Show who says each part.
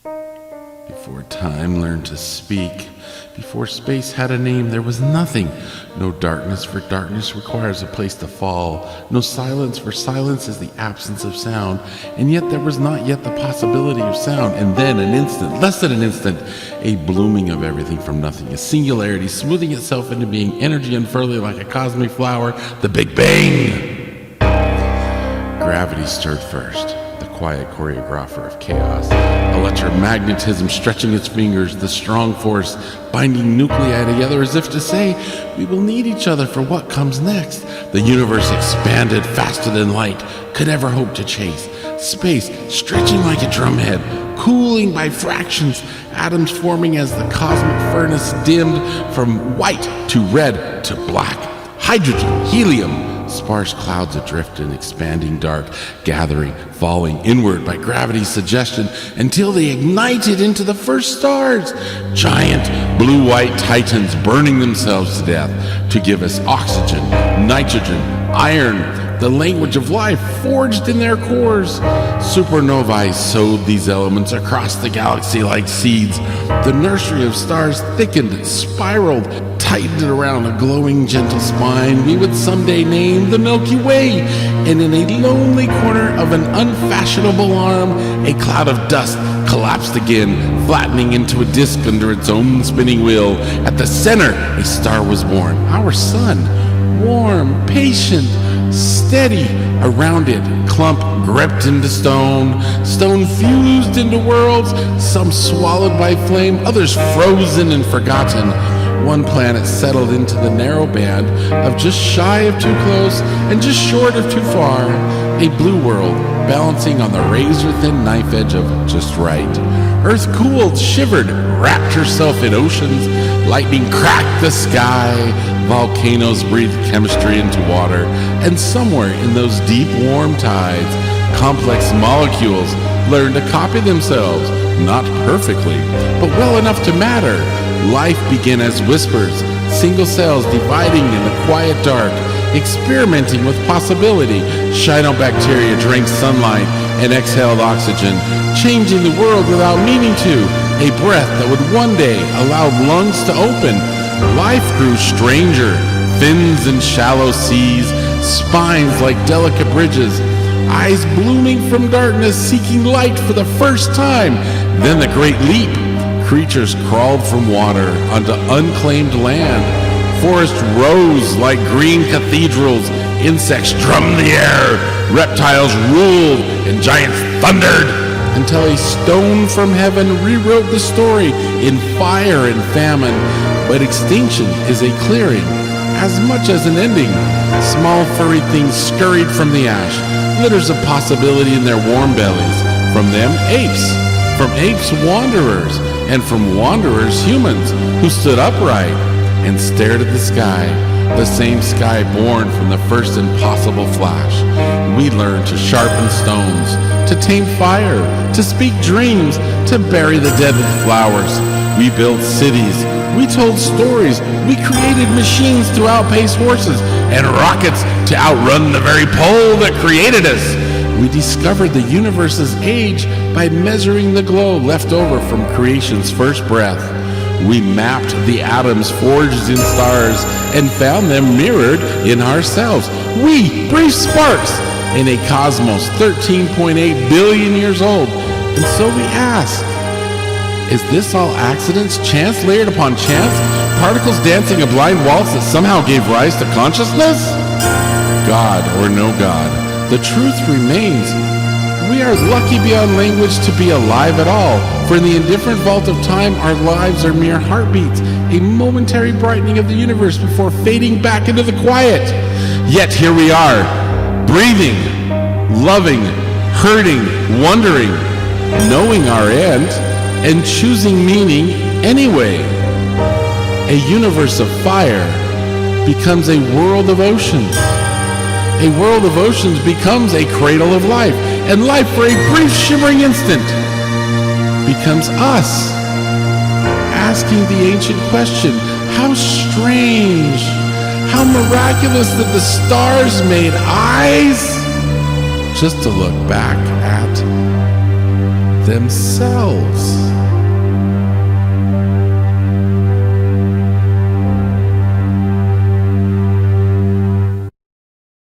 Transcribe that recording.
Speaker 1: Before time learned to speak, before space had a name, there was nothing. No darkness, for darkness requires a place to fall. No silence, for silence is the absence of sound. And yet there was not yet the possibility of sound. And then an instant, less than an instant, a blooming of everything from nothing, a singularity smoothing itself into being, energy unfurling like a cosmic flower, the Big Bang. Gravity stirred first, the quiet choreographer of chaos. Electromagnetism stretching its fingers, the strong force binding nuclei together as if to say, we will need each other for what comes next. The universe expanded faster than light could ever hope to chase. Space stretching like a drumhead, cooling by fractions, atoms forming as the cosmic furnace dimmed from white to red to black. Hydrogen, helium, sparse clouds adrift in expanding dark, gathering, falling inward by gravity's suggestion until they ignited into the first stars. Giant blue-white titans burning themselves to death to give us oxygen, nitrogen, iron, the language of life forged in their cores. Supernovae sowed these elements across the galaxy like seeds. The nursery of stars thickened, spiraled, tightened around a glowing, gentle spine we would someday name the Milky Way. And in a lonely corner of an unfashionable arm, a cloud of dust collapsed again, flattening into a disk under its own spinning wheel. At the center, a star was born, our sun, warm, patient, steady. Around it, clump gripped into stone, stone fused into worlds, some swallowed by flame, others frozen and forgotten. One planet settled into the narrow band of just shy of too close and just short of too far. A blue world balancing on the razor-thin knife edge of just right. Earth cooled, shivered, wrapped herself in oceans. Lightning cracked the sky. Volcanoes breathed chemistry into water. And somewhere in those deep, warm tides, complex molecules learned to copy themselves. Not perfectly, but well enough to matter. Life began as whispers, single cells dividing in the quiet dark, experimenting with possibility. Cyanobacteria drank sunlight and exhaled oxygen, changing the world without meaning to. A breath that would one day allow lungs to open. Life grew stranger, fins in shallow seas, spines like delicate bridges, eyes blooming from darkness, seeking light for the first time. Then the great leap. Creatures crawled from water onto unclaimed land. Forests rose like green cathedrals. Insects drummed the air. Reptiles ruled and giants thundered until a stone from heaven rewrote the story in fire and famine. But extinction is a clearing as much as an ending. Small furry things scurried from the ash, litters of possibility in their warm bellies. From them, apes. From apes, wanderers. And from wanderers, humans who stood upright and stared at the sky, the same sky born from the first impossible flash. We learned to sharpen stones, to tame fire, to speak dreams, to bury the dead with flowers. We built cities, we told stories, we created machines to outpace horses and rockets to outrun the very pole that created us. We discovered the universe's age by measuring the glow left over from creation's first breath. We mapped the atoms forged in stars and found them mirrored in ourselves. We, brief sparks in a cosmos 13.8 billion years old. And so we ask, is this all accidents, chance layered upon chance, particles dancing a blind waltz that somehow gave rise to consciousness? God or no God, the truth remains. We are lucky beyond language to be alive at all, for in the indifferent vault of time, our lives are mere heartbeats, a momentary brightening of the universe before fading back into the quiet. Yet here we are, breathing, loving, hurting, wondering, knowing our end, and choosing meaning anyway. A universe of fire becomes a world of oceans. A world of oceans becomes a cradle of life, and life for a brief shimmering instant becomes us. Asking the ancient question, how strange, how miraculous that the stars made eyes just to look back at themselves.